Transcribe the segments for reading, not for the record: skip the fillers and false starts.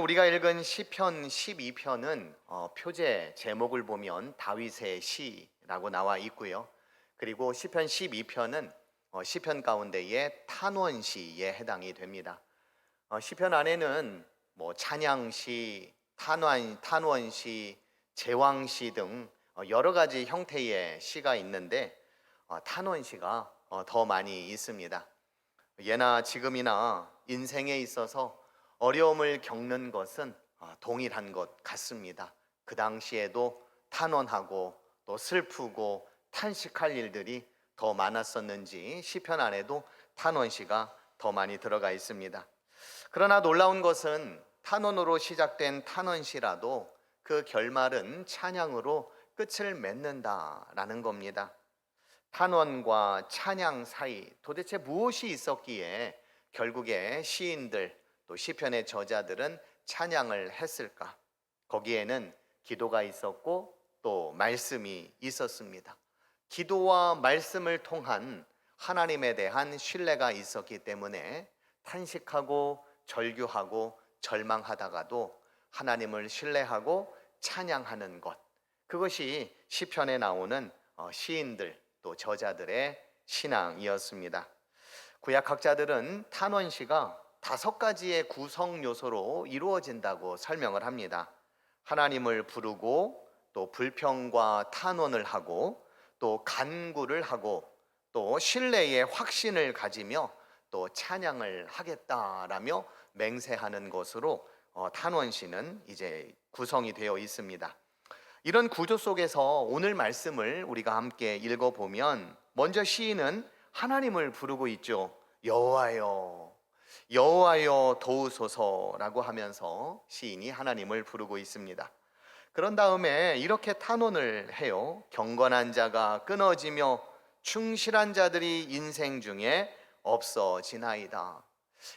우리가 읽은 시편 12편은 표제 제목을 보면 다윗의 시라고 나와 있고요. 그리고 시편 12편은 시편 가운데의 탄원시에 해당이 됩니다. 시편 안에는 찬양시, 탄원시, 제왕시 등 여러 가지 형태의 시가 있는데 탄원시가 더 많이 있습니다. 예나 지금이나 인생에 있어서 어려움을 겪는 것은 동일한 것 같습니다. 그 당시에도 탄원하고 또 슬프고 탄식할 일들이 더 많았었는지 시편 안에도 탄원시가 더 많이 들어가 있습니다. 그러나 놀라운 것은 탄원으로 시작된 탄원시라도 그 결말은 찬양으로 끝을 맺는다라는 겁니다. 탄원과 찬양 사이 도대체 무엇이 있었기에 결국에 시인들 또 시편의 저자들은 찬양을 했을까? 거기에는 기도가 있었고 또 말씀이 있었습니다. 기도와 말씀을 통한 하나님에 대한 신뢰가 있었기 때문에 탄식하고 절규하고 절망하다가도 하나님을 신뢰하고 찬양하는 것, 그것이 시편에 나오는 시인들 또 저자들의 신앙이었습니다. 구약학자들은 탄원시가 5가지의 구성 요소로 이루어진다고 설명을 합니다. 하나님을 부르고 또 불평과 탄원을 하고 또 간구를 하고 또 신뢰의 확신을 가지며 또 찬양을 하겠다라며 맹세하는 것으로 탄원시는 이제 구성이 되어 있습니다. 이런 구조 속에서 오늘 말씀을 우리가 함께 읽어보면 먼저 시인은 하나님을 부르고 있죠. 여호와여, 여호와여 도우소서라고 하면서 시인이 하나님을 부르고 있습니다. 그런 다음에 이렇게 탄원을 해요. 경건한 자가 끊어지며 충실한 자들이 인생 중에 없어지나이다.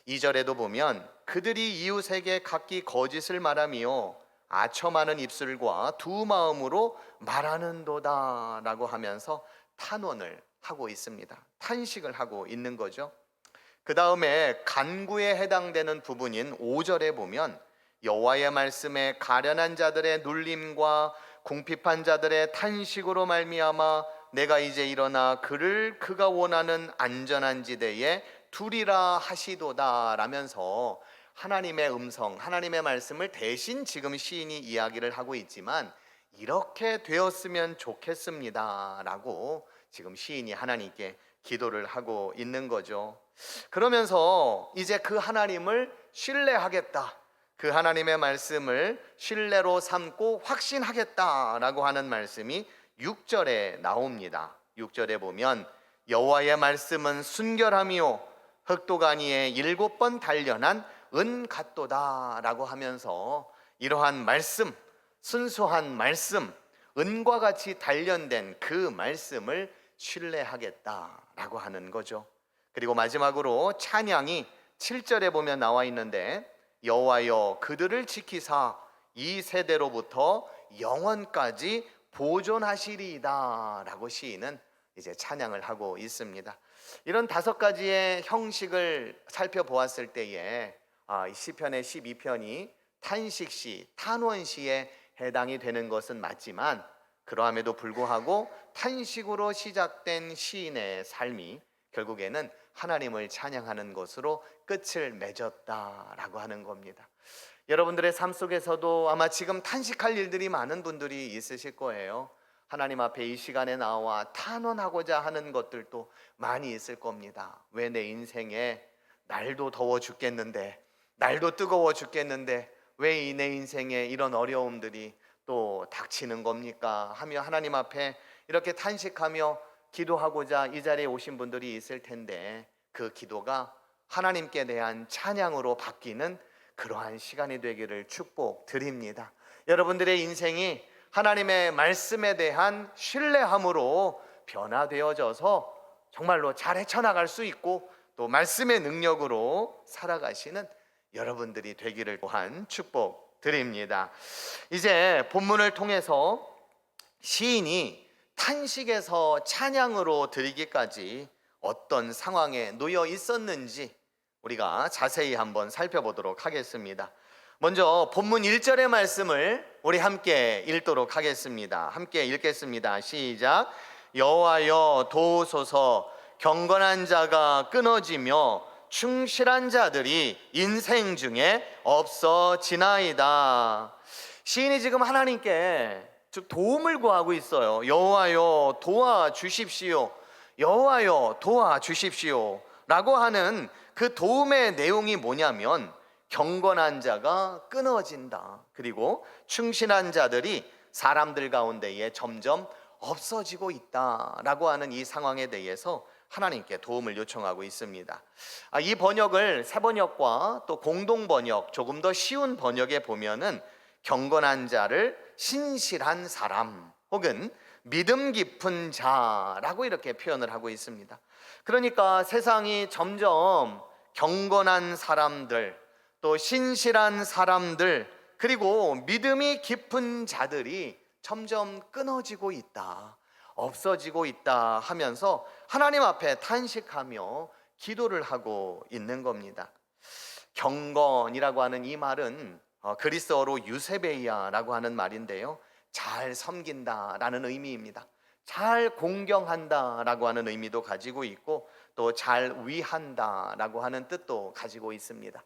2절에도 보면 그들이 이웃에게 각기 거짓을 말하며 아첨하는 입술과 두 마음으로 말하는도다 라고 하면서 탄원을 하고 있습니다. 탄식을 하고 있는 거죠. 그 다음에 간구에 해당되는 부분인 5절에 보면 여호와의 말씀에 가련한 자들의 눌림과 궁핍한 자들의 탄식으로 말미암아 내가 이제 일어나 그가 원하는 안전한 지대에 두리라 하시도다 라면서 하나님의 음성, 하나님의 말씀을 대신 지금 시인이 이야기를 하고 있지만 이렇게 되었으면 좋겠습니다 라고 지금 시인이 하나님께 기도를 하고 있는 거죠. 그러면서 이제 그 하나님을 신뢰하겠다, 그 하나님의 말씀을 신뢰로 삼고 확신하겠다라고 하는 말씀이 6절에 나옵니다. 6절에 보면 여호와의 말씀은 순결하며 흑도가니에 7번 단련한 은 같도다 라고 하면서 이러한 말씀, 순수한 말씀, 은과 같이 단련된 그 말씀을 신뢰하겠다라고 하는 거죠. 그리고 마지막으로 찬양이 7절에 보면 나와 있는데 여호와여 그들을 지키사 이 세대로부터 영원까지 보존하시리이다 라고 시인은 이제 찬양을 하고 있습니다. 이런 5가지의 형식을 살펴보았을 때에 이 시편의 12편이 탄식시, 탄원시에 해당이 되는 것은 맞지만 그러함에도 불구하고 탄식으로 시작된 시인의 삶이 결국에는 하나님을 찬양하는 것으로 끝을 맺었다라고 하는 겁니다. 여러분들의 삶 속에서도 아마 지금 탄식할 일들이 많은 분들이 있으실 거예요. 하나님 앞에 이 시간에 나와 탄원하고자 하는 것들도 많이 있을 겁니다. 왜 내 인생에 날도 더워 죽겠는데, 날도 뜨거워 죽겠는데 왜 내 인생에 이런 어려움들이 또 닥치는 겁니까? 하며 하나님 앞에 이렇게 탄식하며 기도하고자 이 자리에 오신 분들이 있을 텐데 그 기도가 하나님께 대한 찬양으로 바뀌는 그러한 시간이 되기를 축복드립니다. 여러분들의 인생이 하나님의 말씀에 대한 신뢰함으로 변화되어져서 정말로 잘 헤쳐나갈 수 있고 또 말씀의 능력으로 살아가시는 여러분들이 되기를 또한 축복드립니다. 이제 본문을 통해서 시인이 탄식에서 찬양으로 드리기까지 어떤 상황에 놓여 있었는지 우리가 자세히 한번 살펴보도록 하겠습니다. 먼저 본문 1절의 말씀을 우리 함께 읽도록 하겠습니다. 함께 읽겠습니다. 시작. 여호와여 도우소서. 경건한 자가 끊어지며 충실한 자들이 인생 중에 없어지나이다. 시인이 지금 하나님께 도움을 구하고 있어요. 여호와여 도와주십시오. 여호와여 도와주십시오 라고 하는 그 도움의 내용이 뭐냐면, 경건한 자가 끊어진다. 그리고 충실한 자들이 사람들 가운데에 점점 없어지고 있다라고 하는 이 상황에 대해서 하나님께 도움을 요청하고 있습니다. 이 번역을 새 번역과 또 공동 번역, 조금 더 쉬운 번역에 보면은 경건한 자를 신실한 사람 혹은 믿음 깊은 자라고 이렇게 표현을 하고 있습니다. 그러니까 세상이 점점 경건한 사람들, 또 신실한 사람들, 그리고 믿음이 깊은 자들이 점점 끊어지고 있다, 없어지고 있다 하면서 하나님 앞에 탄식하며 기도를 하고 있는 겁니다. 경건이라고 하는 이 말은 그리스어로 유세베이아라고 하는 말인데요, 잘 섬긴다라는 의미입니다. 잘 공경한다라고 하는 의미도 가지고 있고, 또 잘 위한다라고 하는 뜻도 가지고 있습니다.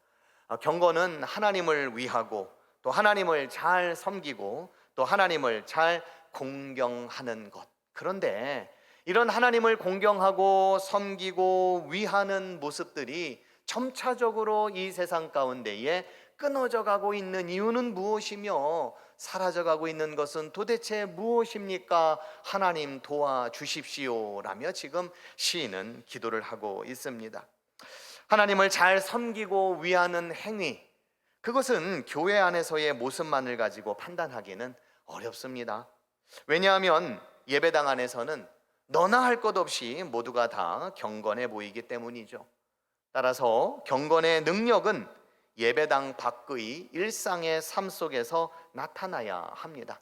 경건은 하나님을 위하고, 또 하나님을 잘 섬기고, 또 하나님을 잘 공경하는 것. 그런데 이런 하나님을 공경하고 섬기고 위하는 모습들이 점차적으로 이 세상 가운데에 끊어져 가고 있는 이유는 무엇이며, 사라져 가고 있는 것은 도대체 무엇입니까? 하나님 도와주십시오 라며 지금 시인은 기도를 하고 있습니다. 하나님을 잘 섬기고 위하는 행위, 그것은 교회 안에서의 모습만을 가지고 판단하기는 어렵습니다. 왜냐하면 예배당 안에서는 너나 할 것 없이 모두가 다 경건해 보이기 때문이죠. 따라서 경건의 능력은 예배당 밖의 일상의 삶 속에서 나타나야 합니다.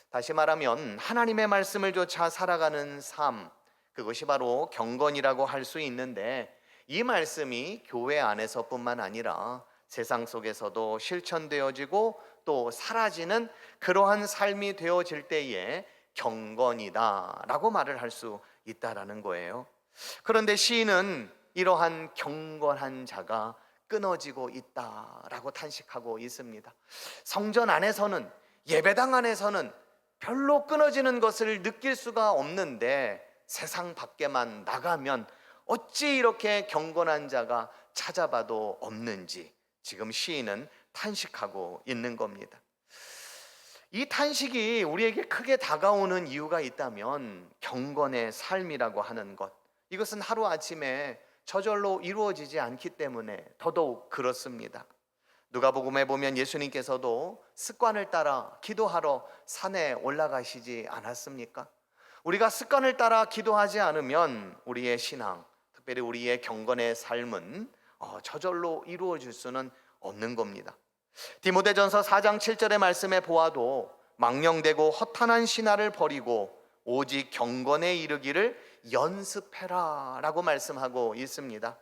다시 말하면 하나님의 말씀을 조차 살아가는 삶, 그것이 바로 경건이라고 할 수 있는데, 이 말씀이 교회 안에서뿐만 아니라 세상 속에서도 실천되어지고 또 사라지는 그러한 삶이 되어질 때에 경건이다라고 말을 할 수 있다라는 거예요. 그런데 시인은 이러한 경건한 자가 끊어지고 있다라고 탄식하고 있습니다. 성전 안에서는, 예배당 안에서는 별로 끊어지는 것을 느낄 수가 없는데, 세상 밖에만 나가면 어찌 이렇게 경건한 자가 찾아봐도 없는지 지금 시인은 탄식하고 있는 겁니다. 이 탄식이 우리에게 크게 다가오는 이유가 있다면 경건의 삶이라고 하는 것, 이것은 하루아침에 저절로 이루어지지 않기 때문에 더더욱 그렇습니다. 누가복음에 보면 예수님께서도 습관을 따라 기도하러 산에 올라가시지 않았습니까? 우리가 습관을 따라 기도하지 않으면 우리의 신앙, 특별히 우리의 경건의 삶은 저절로 이루어질 수는 없는 겁니다. 디모데전서 4장 7절의 말씀에 보아도 망령되고 허탄한 신화를 버리고 오직 경건에 이르기를 연습해라 라고 말씀하고 있습니다.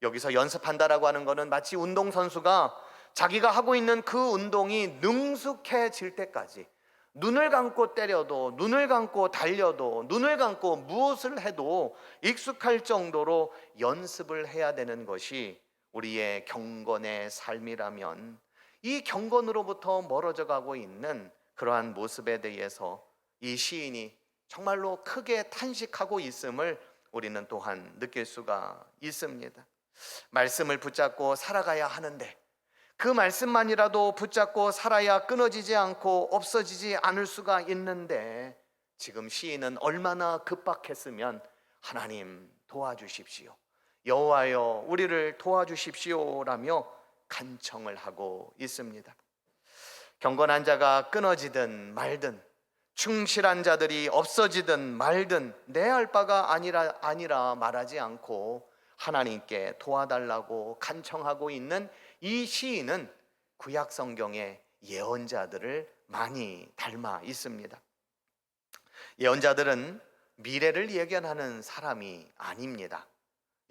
여기서 연습한다라고 하는 것은 마치 운동선수가 자기가 하고 있는 그 운동이 능숙해질 때까지 눈을 감고 때려도, 눈을 감고 달려도, 눈을 감고 무엇을 해도 익숙할 정도로 연습을 해야 되는 것이 우리의 경건의 삶이라면, 이 경건으로부터 멀어져 가고 있는 그러한 모습에 대해서 이 시인이 정말로 크게 탄식하고 있음을 우리는 또한 느낄 수가 있습니다. 말씀을 붙잡고 살아가야 하는데, 그 말씀만이라도 붙잡고 살아야 끊어지지 않고 없어지지 않을 수가 있는데, 지금 시인은 얼마나 급박했으면 하나님 도와주십시오, 여호와여 우리를 도와주십시오 라며 간청을 하고 있습니다. 경건한 자가 끊어지든 말든, 충실한 자들이 없어지든 말든 내 알 바가 아니라 말하지 않고 하나님께 도와달라고 간청하고 있는 이 시인은 구약 성경의 예언자들을 많이 닮아 있습니다. 예언자들은 미래를 예견하는 사람이 아닙니다.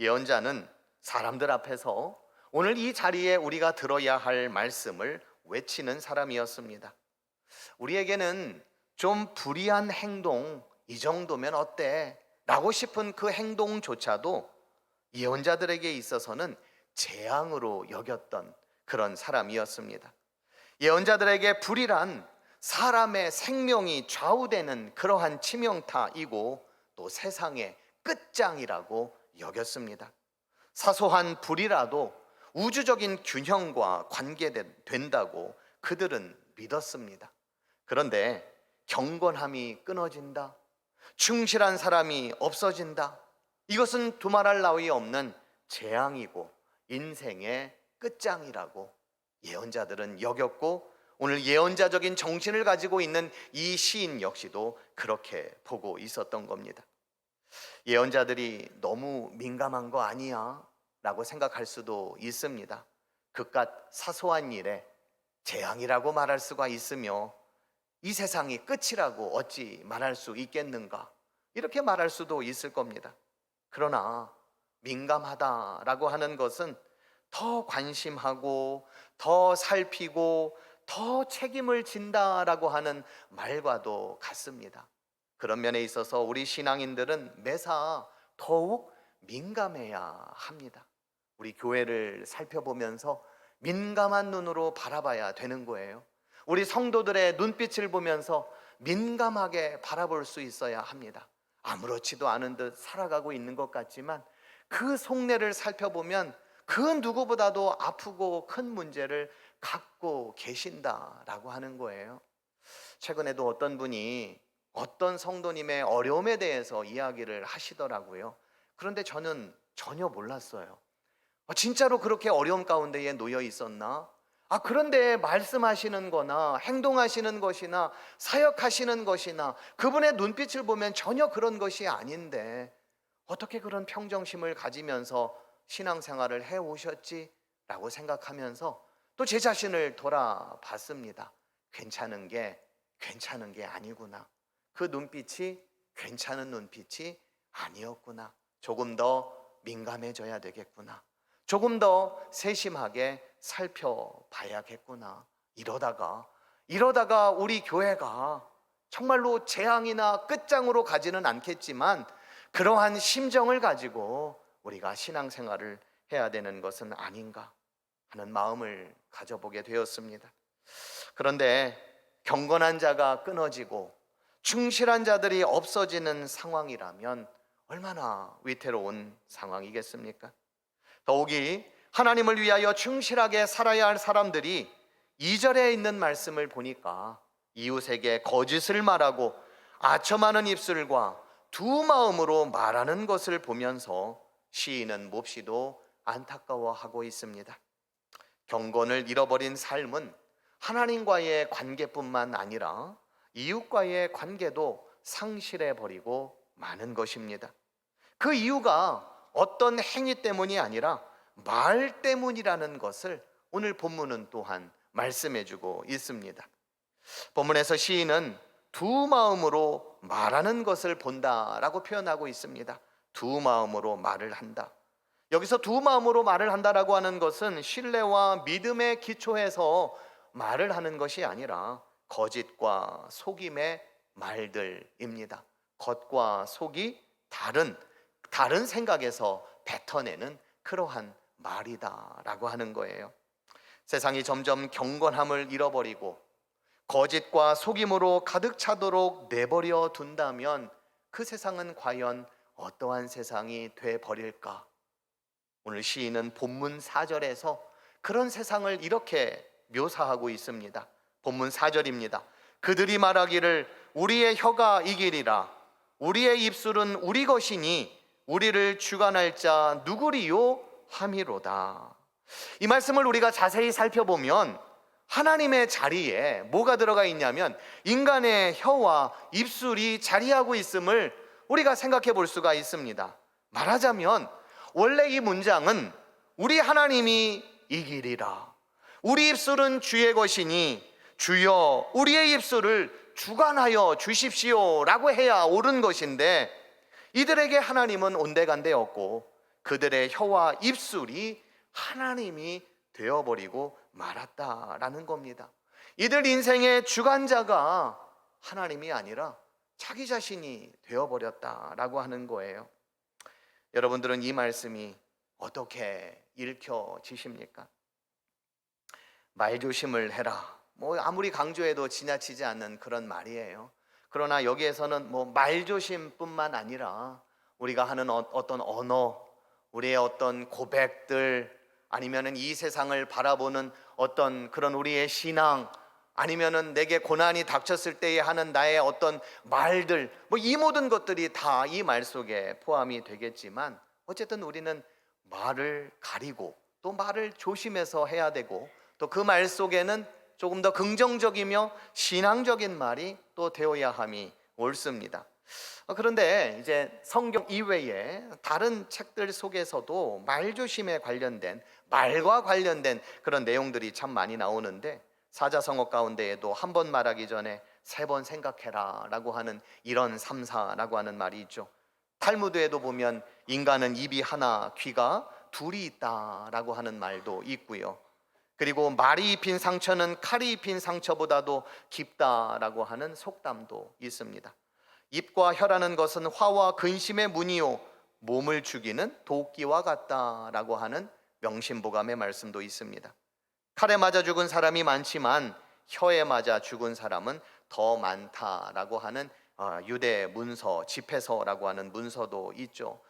예언자는 사람들 앞에서 오늘 이 자리에 우리가 들어야 할 말씀을 외치는 사람이었습니다. 우리에게는 좀 불의한 행동, 이 정도면 어때? 라고 싶은 그 행동조차도 예언자들에게 있어서는 재앙으로 여겼던 그런 사람이었습니다. 예언자들에게 불의란 사람의 생명이 좌우되는 그러한 치명타이고 또 세상의 끝장이라고 여겼습니다. 사소한 불이라도 우주적인 균형과 관계된다고 그들은 믿었습니다. 그런데 경건함이 끊어진다, 충실한 사람이 없어진다, 이것은 두말할 나위 없는 재앙이고 인생의 끝장이라고 예언자들은 여겼고, 오늘 예언자적인 정신을 가지고 있는 이 시인 역시도 그렇게 보고 있었던 겁니다. 예언자들이 너무 민감한 거 아니야? 라고 생각할 수도 있습니다. 그깟 사소한 일에 재앙이라고 말할 수가 있으며 이 세상이 끝이라고 어찌 말할 수 있겠는가? 이렇게 말할 수도 있을 겁니다. 그러나 민감하다라고 하는 것은 더 관심하고 더 살피고 더 책임을 진다라고 하는 말과도 같습니다. 그런 면에 있어서 우리 신앙인들은 매사 더욱 민감해야 합니다. 우리 교회를 살펴보면서 민감한 눈으로 바라봐야 되는 거예요. 우리 성도들의 눈빛을 보면서 민감하게 바라볼 수 있어야 합니다. 아무렇지도 않은 듯 살아가고 있는 것 같지만 그 속내를 살펴보면 그 누구보다도 아프고 큰 문제를 갖고 계신다라고 하는 거예요. 최근에도 어떤 분이 어떤 성도님의 어려움에 대해서 이야기를 하시더라고요. 그런데 저는 전혀 몰랐어요. 진짜로 그렇게 어려움 가운데에 놓여 있었나? 그런데 말씀하시는 거나 행동하시는 것이나 사역하시는 것이나 그분의 눈빛을 보면 전혀 그런 것이 아닌데 어떻게 그런 평정심을 가지면서 신앙생활을 해오셨지? 라고 생각하면서 또 제 자신을 돌아봤습니다. 괜찮은 게 아니구나. 그 눈빛이 괜찮은 눈빛이 아니었구나. 조금 더 민감해져야 되겠구나. 조금 더 세심하게 살펴봐야겠구나. 이러다가 우리 교회가 정말로 재앙이나 끝장으로 가지는 않겠지만 그러한 심정을 가지고 우리가 신앙생활을 해야 되는 것은 아닌가 하는 마음을 가져보게 되었습니다. 그런데 경건한 자가 끊어지고 충실한 자들이 없어지는 상황이라면 얼마나 위태로운 상황이겠습니까? 더욱이 하나님을 위하여 충실하게 살아야 할 사람들이 2절에 있는 말씀을 보니까 이웃에게 거짓을 말하고 아첨하는 입술과 두 마음으로 말하는 것을 보면서 시인은 몹시도 안타까워하고 있습니다. 경건을 잃어버린 삶은 하나님과의 관계뿐만 아니라 이웃과의 관계도 상실해버리고 마는 것입니다. 그 이유가 어떤 행위 때문이 아니라 말 때문이라는 것을 오늘 본문은 또한 말씀해주고 있습니다. 본문에서 시인은 두 마음으로 말하는 것을 본다라고 표현하고 있습니다. 두 마음으로 말을 한다. 여기서 두 마음으로 말을 한다라고 하는 것은 신뢰와 믿음의 기초에서 말을 하는 것이 아니라 거짓과 속임의 말들입니다. 겉과 속이 다른 생각에서 뱉어내는 그러한 말이다라고 하는 거예요. 세상이 점점 경건함을 잃어버리고 거짓과 속임으로 가득 차도록 내버려 둔다면 그 세상은 과연 어떠한 세상이 돼버릴까? 오늘 시인은 본문 4절에서 그런 세상을 이렇게 묘사하고 있습니다. 본문 4절입니다. 그들이 말하기를 우리의 혀가 이기리라. 우리의 입술은 우리 것이니 우리를 주관할 자 누구리요 함이로다. 이 말씀을 우리가 자세히 살펴보면 하나님의 자리에 뭐가 들어가 있냐면 인간의 혀와 입술이 자리하고 있음을 우리가 생각해 볼 수가 있습니다. 말하자면 원래 이 문장은 우리 하나님이 이기리라. 우리 입술은 주의 것이니 주여 우리의 입술을 주관하여 주십시오 라고 해야 옳은 것인데 이들에게 하나님은 온데간데 없고 그들의 혀와 입술이 하나님이 되어버리고 말았다라는 겁니다. 이들 인생의 주관자가 하나님이 아니라 자기 자신이 되어버렸다라고 하는 거예요. 여러분들은 이 말씀이 어떻게 읽혀지십니까? 말조심을 해라. 아무리 강조해도 지나치지 않는 그런 말이에요. 그러나 여기에서는 말조심뿐만 아니라 우리가 하는 어떤 언어, 우리의 어떤 고백들, 아니면은 이 세상을 바라보는 어떤 그런 우리의 신앙, 아니면은 내게 고난이 닥쳤을 때에 하는 나의 어떤 말들, 이 모든 것들이 다 이 말 속에 포함이 되겠지만, 어쨌든 우리는 말을 가리고 또 말을 조심해서 해야 되고, 또 그 말 속에는 조금 더 긍정적이며 신앙적인 말이 또 되어야 함이 옳습니다. 그런데 이제 성경 이외에 다른 책들 속에서도 말조심에 관련된, 말과 관련된 그런 내용들이 참 많이 나오는데, 사자성어 가운데에도 한 번 말하기 전에 세 번 생각해라 라고 하는 이런 삼사라고 하는 말이 있죠. 탈무드에도 보면 인간은 입이 하나 귀가 둘이 있다라고 하는 말도 있고요. 그리고 말이 입힌 상처는 칼이 입힌 상처보다도 깊다라고 하는 속담도 있습니다. 입과 혀라는 것은 화와 근심의 문이요 몸을 죽이는 도끼와 같다라고 하는 명심보감의 말씀도 있습니다. 칼에 맞아 죽은 사람이 많지만 혀에 맞아 죽은 사람은 더 많다라고 하는 유대 문서, 집회서라고 하는 문서도 있죠.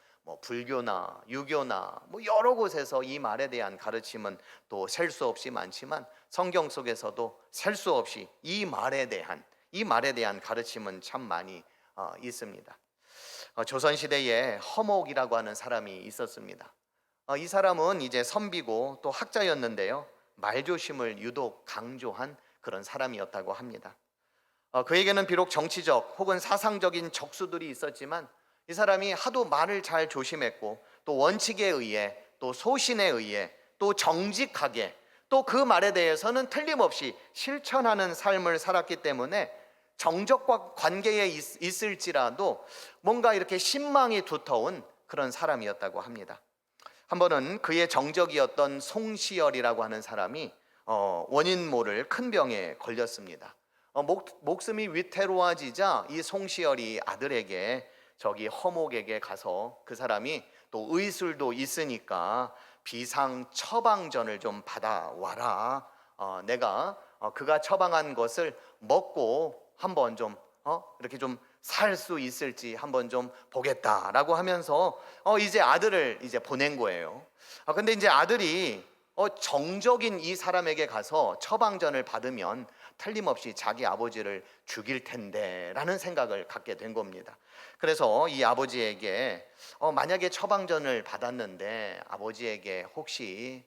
불교나 유교나 여러 곳에서 이 말에 대한 가르침은 또 셀 수 없이 많지만, 성경 속에서도 셀 수 없이 이 말에 대한 가르침은 참 많이 있습니다. 조선 시대에 허목이라고 하는 사람이 있었습니다. 이 사람은 이제 선비고 또 학자였는데요, 말조심을 유독 강조한 그런 사람이었다고 합니다. 그에게는 비록 정치적 혹은 사상적인 적수들이 있었지만, 이 사람이 하도 말을 잘 조심했고 또 원칙에 의해 또 소신에 의해 또 정직하게 또 그 말에 대해서는 틀림없이 실천하는 삶을 살았기 때문에 정적과 관계에 있을지라도 뭔가 이렇게 신망이 두터운 그런 사람이었다고 합니다. 한 번은 그의 정적이었던 송시열이라고 하는 사람이 원인 모를 큰 병에 걸렸습니다. 목숨이 위태로워지자 이 송시열이 아들에게, 저기 허목에게 가서 그 사람이 또 의술도 있으니까 비상 처방전을 좀 받아와라. 내가 그가 처방한 것을 먹고 한번 좀 이렇게 좀 살 수 있을지 한번 좀 보겠다라고 하면서 이제 아들을 이제 보낸 거예요. 근데 이제 아들이 정적인 이 사람에게 가서 처방전을 받으면 틀림없이 자기 아버지를 죽일 텐데 라는 생각을 갖게 된 겁니다. 그래서 이 아버지에게 만약에 처방전을 받았는데 아버지에게 혹시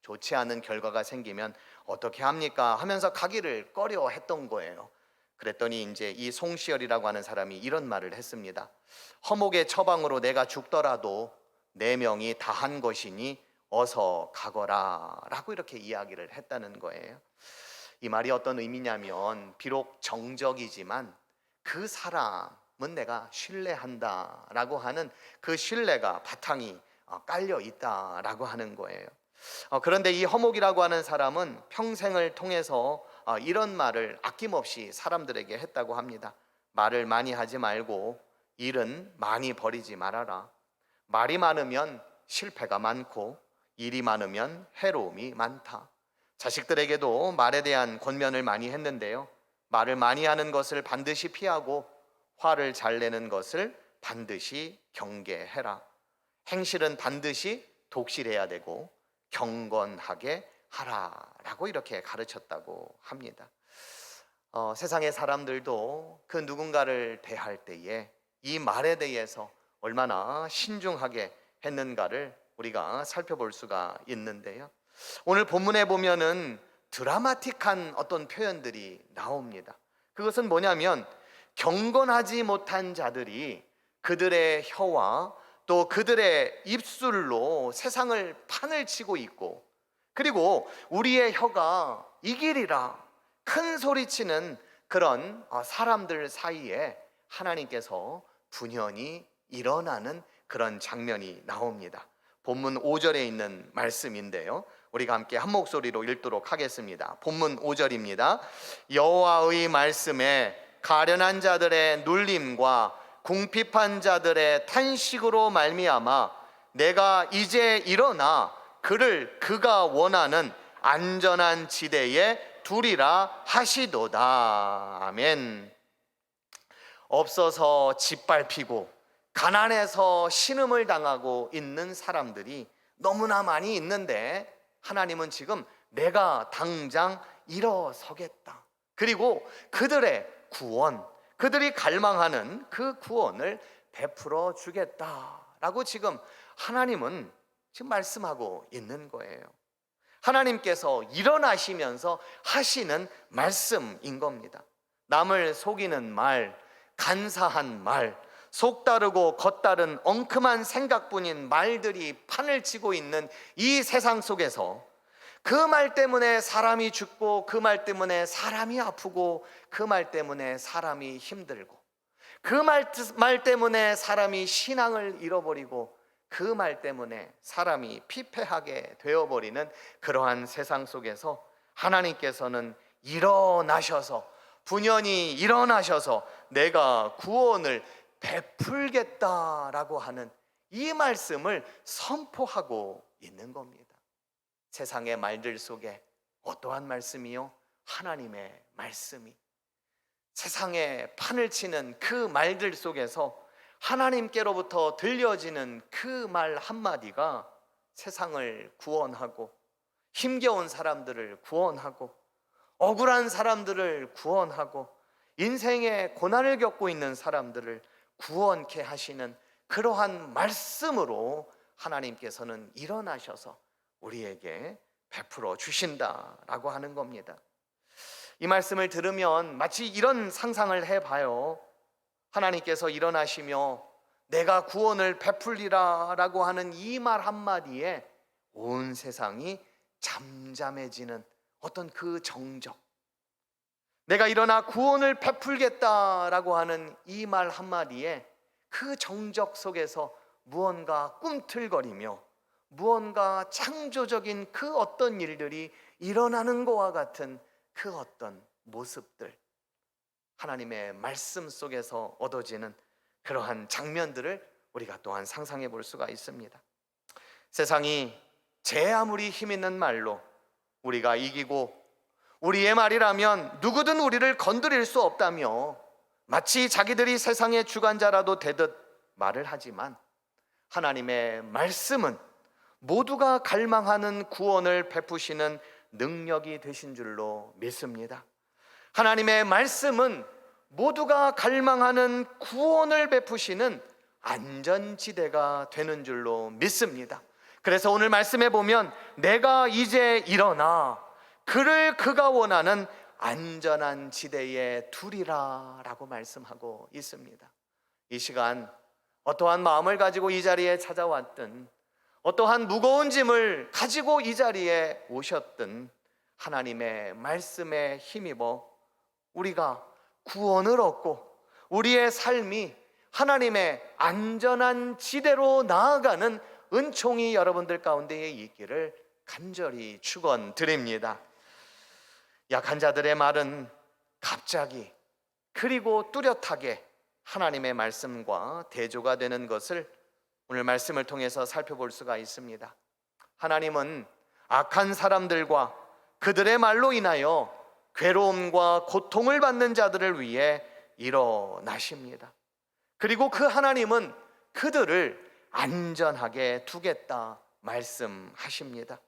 좋지 않은 결과가 생기면 어떻게 합니까? 하면서 가기를 꺼려 했던 거예요. 그랬더니 이제 이 송시열이라고 하는 사람이 이런 말을 했습니다. 허목의 처방으로 내가 죽더라도 내 명이 다한 것이니 어서 가거라 라고 이렇게 이야기를 했다는 거예요. 이 말이 어떤 의미냐면, 비록 정적이지만 그 사람은 내가 신뢰한다 라고 하는 그 신뢰가 바탕이 깔려 있다 라고 하는 거예요. 그런데 이 허목이라고 하는 사람은 평생을 통해서 이런 말을 아낌없이 사람들에게 했다고 합니다. 말을 많이 하지 말고 일은 많이 버리지 말아라. 말이 많으면 실패가 많고 일이 많으면 해로움이 많다. 자식들에게도 말에 대한 권면을 많이 했는데요, 말을 많이 하는 것을 반드시 피하고 화를 잘 내는 것을 반드시 경계해라. 행실은 반드시 독실해야 되고 경건하게 하라라고 이렇게 가르쳤다고 합니다. 세상의 사람들도 그 누군가를 대할 때에 이 말에 대해서 얼마나 신중하게 했는가를 우리가 살펴볼 수가 있는데요, 오늘 본문에 보면은 드라마틱한 어떤 표현들이 나옵니다. 그것은 뭐냐면, 경건하지 못한 자들이 그들의 혀와 또 그들의 입술로 세상을 판을 치고 있고, 그리고 우리의 혀가 이기리라 큰 소리치는 그런 사람들 사이에 하나님께서 분연히 일어나는 그런 장면이 나옵니다. 본문 5절에 있는 말씀인데요, 우리가 함께 한 목소리로 읽도록 하겠습니다. 본문 5절입니다. 여호와의 말씀에 가련한 자들의 눌림과 궁핍한 자들의 탄식으로 말미암아 내가 이제 일어나 그를 그가 원하는 안전한 지대에 두리라 하시도다. 아멘. 없어서 짓밟히고 가난해서 신음을 당하고 있는 사람들이 너무나 많이 있는데, 하나님은 지금 내가 당장 일어서겠다, 그리고 그들의 구원, 그들이 갈망하는 그 구원을 베풀어 주겠다라고 지금 하나님은 지금 말씀하고 있는 거예요. 하나님께서 일어나시면서 하시는 말씀인 겁니다. 남을 속이는 말, 간사한 말, 속다르고 겉다른 엉큼한 생각뿐인 말들이 판을 치고 있는 이 세상 속에서 그 말 때문에 사람이 죽고, 그 말 때문에 사람이 아프고, 그 말 때문에 사람이 힘들고, 그 말 때문에 사람이 신앙을 잃어버리고, 그 말 때문에 사람이 피폐하게 되어버리는 그러한 세상 속에서 하나님께서는 일어나셔서, 분연히 일어나셔서 내가 구원을 베풀겠다라고 하는 이 말씀을 선포하고 있는 겁니다. 세상의 말들 속에 어떠한 말씀이요? 하나님의 말씀이. 세상에 판을 치는 그 말들 속에서 하나님께로부터 들려지는 그 말 한마디가 세상을 구원하고, 힘겨운 사람들을 구원하고, 억울한 사람들을 구원하고, 인생의 고난을 겪고 있는 사람들을 구원케 하시는 그러한 말씀으로 하나님께서는 일어나셔서 우리에게 베풀어 주신다라고 하는 겁니다. 이 말씀을 들으면 마치 이런 상상을 해봐요. 하나님께서 일어나시며 내가 구원을 베풀리라 라고 하는 이 말 한마디에 온 세상이 잠잠해지는 어떤 그 정적, 내가 일어나 구원을 베풀겠다라고 하는 이 말 한마디에 그 정적 속에서 무언가 꿈틀거리며 무언가 창조적인 그 어떤 일들이 일어나는 것과 같은 그 어떤 모습들, 하나님의 말씀 속에서 얻어지는 그러한 장면들을 우리가 또한 상상해 볼 수가 있습니다. 세상이 제 아무리 힘 있는 말로 우리가 이기고, 우리의 말이라면 누구든 우리를 건드릴 수 없다며 마치 자기들이 세상의 주관자라도 되듯 말을 하지만, 하나님의 말씀은 모두가 갈망하는 구원을 베푸시는 능력이 되신 줄로 믿습니다. 하나님의 말씀은 모두가 갈망하는 구원을 베푸시는 안전지대가 되는 줄로 믿습니다. 그래서 오늘 말씀에 보면 내가 이제 일어나 그를 그가 원하는 안전한 지대에 두리라 라고 말씀하고 있습니다. 이 시간 어떠한 마음을 가지고 이 자리에 찾아왔든, 어떠한 무거운 짐을 가지고 이 자리에 오셨든, 하나님의 말씀에 힘입어 우리가 구원을 얻고 우리의 삶이 하나님의 안전한 지대로 나아가는 은총이 여러분들 가운데에 있기를 간절히 축원드립니다. 약한 자들의 말은 갑자기 그리고 뚜렷하게 하나님의 말씀과 대조가 되는 것을 오늘 말씀을 통해서 살펴볼 수가 있습니다. 하나님은 악한 사람들과 그들의 말로 인하여 괴로움과 고통을 받는 자들을 위해 일어나십니다. 그리고 그 하나님은 그들을 안전하게 두겠다 말씀하십니다.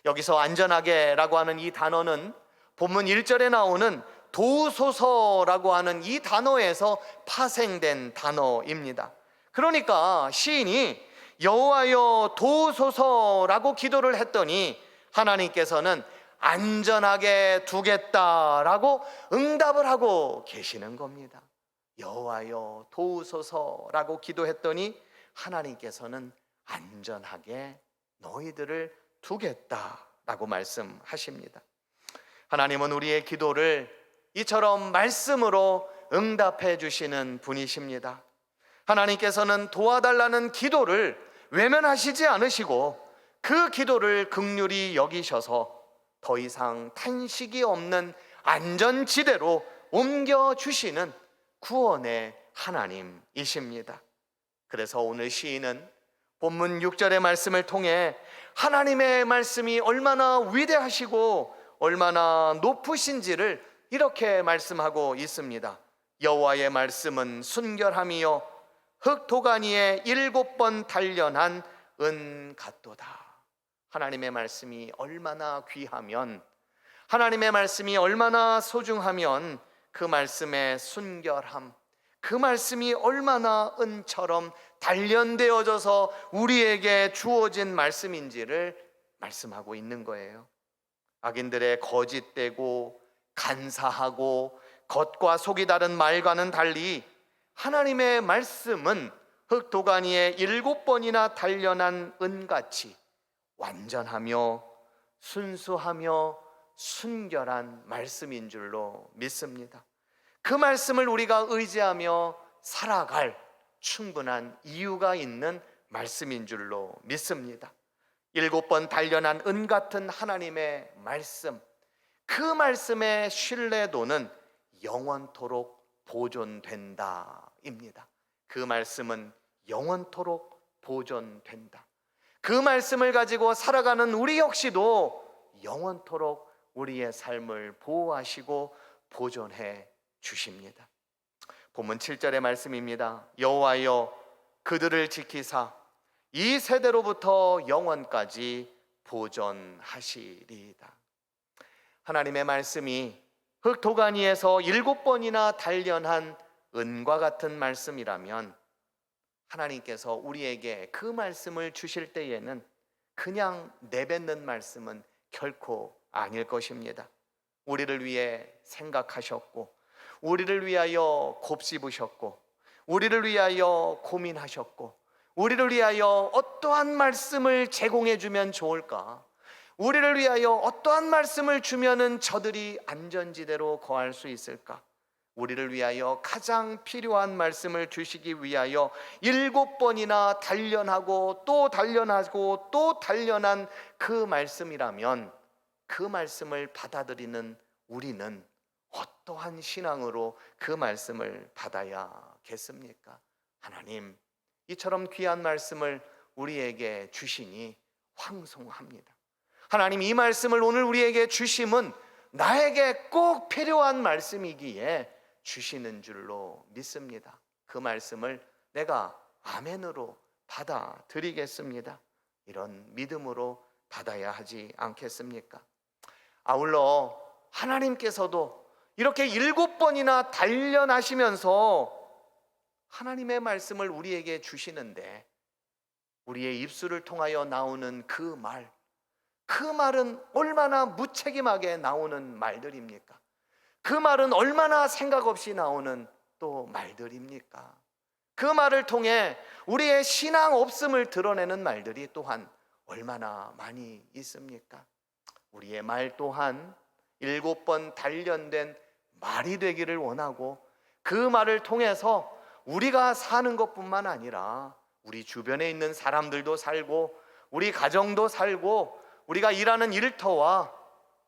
여기서 안전하게라고 하는 이 단어는 본문 1절에 나오는 도우소서라고 하는 이 단어에서 파생된 단어입니다. 그러니까 시인이 여호와여 도우소서라고 기도를 했더니 하나님께서는 안전하게 두겠다라고 응답을 하고 계시는 겁니다. 여호와여 도우소서라고 기도했더니 하나님께서는 안전하게 너희들을 두겠다라고 말씀하십니다. 하나님은 우리의 기도를 이처럼 말씀으로 응답해 주시는 분이십니다. 하나님께서는 도와달라는 기도를 외면하시지 않으시고 그 기도를 긍휼히 여기셔서 더 이상 탄식이 없는 안전지대로 옮겨주시는 구원의 하나님이십니다. 그래서 오늘 시인은 본문 6절의 말씀을 통해 하나님의 말씀이 얼마나 위대하시고 얼마나 높으신지를 이렇게 말씀하고 있습니다. 여호와의 말씀은 순결함이요 흙도가니에 7번 단련한 은 같도다. 하나님의 말씀이 얼마나 귀하면, 하나님의 말씀이 얼마나 소중하면 그 말씀의 순결함, 그 말씀이 얼마나 은처럼 단련되어져서 우리에게 주어진 말씀인지를 말씀하고 있는 거예요. 악인들의 거짓되고 간사하고 겉과 속이 다른 말과는 달리 하나님의 말씀은 흙도가니에 7번이나 단련한 은같이 완전하며 순수하며 순결한 말씀인 줄로 믿습니다. 그 말씀을 우리가 의지하며 살아갈 충분한 이유가 있는 말씀인 줄로 믿습니다. 7번 단련한 은 같은 하나님의 말씀, 그 말씀의 신뢰도는 영원토록 보존된다입니다. 그 말씀은 영원토록 보존된다. 그 말씀을 가지고 살아가는 우리 역시도 영원토록 우리의 삶을 보호하시고 보존해 주십니다. 본문 7절의 말씀입니다. 여호와여 그들을 지키사 이 세대로부터 영원까지 보존하시리이다. 하나님의 말씀이 흙도가니에서 7번이나 단련한 은과 같은 말씀이라면 하나님께서 우리에게 그 말씀을 주실 때에는 그냥 내뱉는 말씀은 결코 아닐 것입니다. 우리를 위해 생각하셨고, 우리를 위하여 곱씹으셨고, 우리를 위하여 고민하셨고, 우리를 위하여 어떠한 말씀을 제공해 주면 좋을까, 우리를 위하여 어떠한 말씀을 주면은 저들이 안전지대로 거할 수 있을까, 우리를 위하여 가장 필요한 말씀을 주시기 위하여 7번이나 단련하고 또 단련하고 또 단련한 그 말씀이라면 그 말씀을 받아들이는 우리는 어떠한 신앙으로 그 말씀을 받아야겠습니까? 하나님, 이처럼 귀한 말씀을 우리에게 주시니 황송합니다. 하나님, 이 말씀을 오늘 우리에게 주심은 나에게 꼭 필요한 말씀이기에 주시는 줄로 믿습니다. 그 말씀을 내가 아멘으로 받아들이겠습니다. 이런 믿음으로 받아야 하지 않겠습니까? 아울러 하나님께서도 이렇게 7번이나 단련하시면서 하나님의 말씀을 우리에게 주시는데 우리의 입술을 통하여 나오는 그 말은 얼마나 무책임하게 나오는 말들입니까? 그 말은 얼마나 생각 없이 나오는 또 말들입니까? 그 말을 통해 우리의 신앙 없음을 드러내는 말들이 또한 얼마나 많이 있습니까? 우리의 말 또한 7번 단련된 말이 되기를 원하고 그 말을 통해서 우리가 사는 것뿐만 아니라 우리 주변에 있는 사람들도 살고 우리 가정도 살고 우리가 일하는 일터와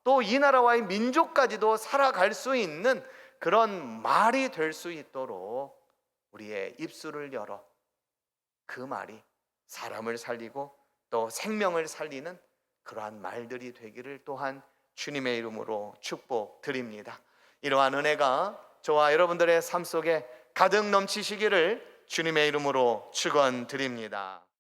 또 이 나라와의 민족까지도 살아갈 수 있는 그런 말이 될 수 있도록 우리의 입술을 열어 그 말이 사람을 살리고 또 생명을 살리는 그러한 말들이 되기를 또한 주님의 이름으로 축복드립니다. 이러한 은혜가 저와 여러분들의 삶 속에 가득 넘치시기를 주님의 이름으로 축원드립니다.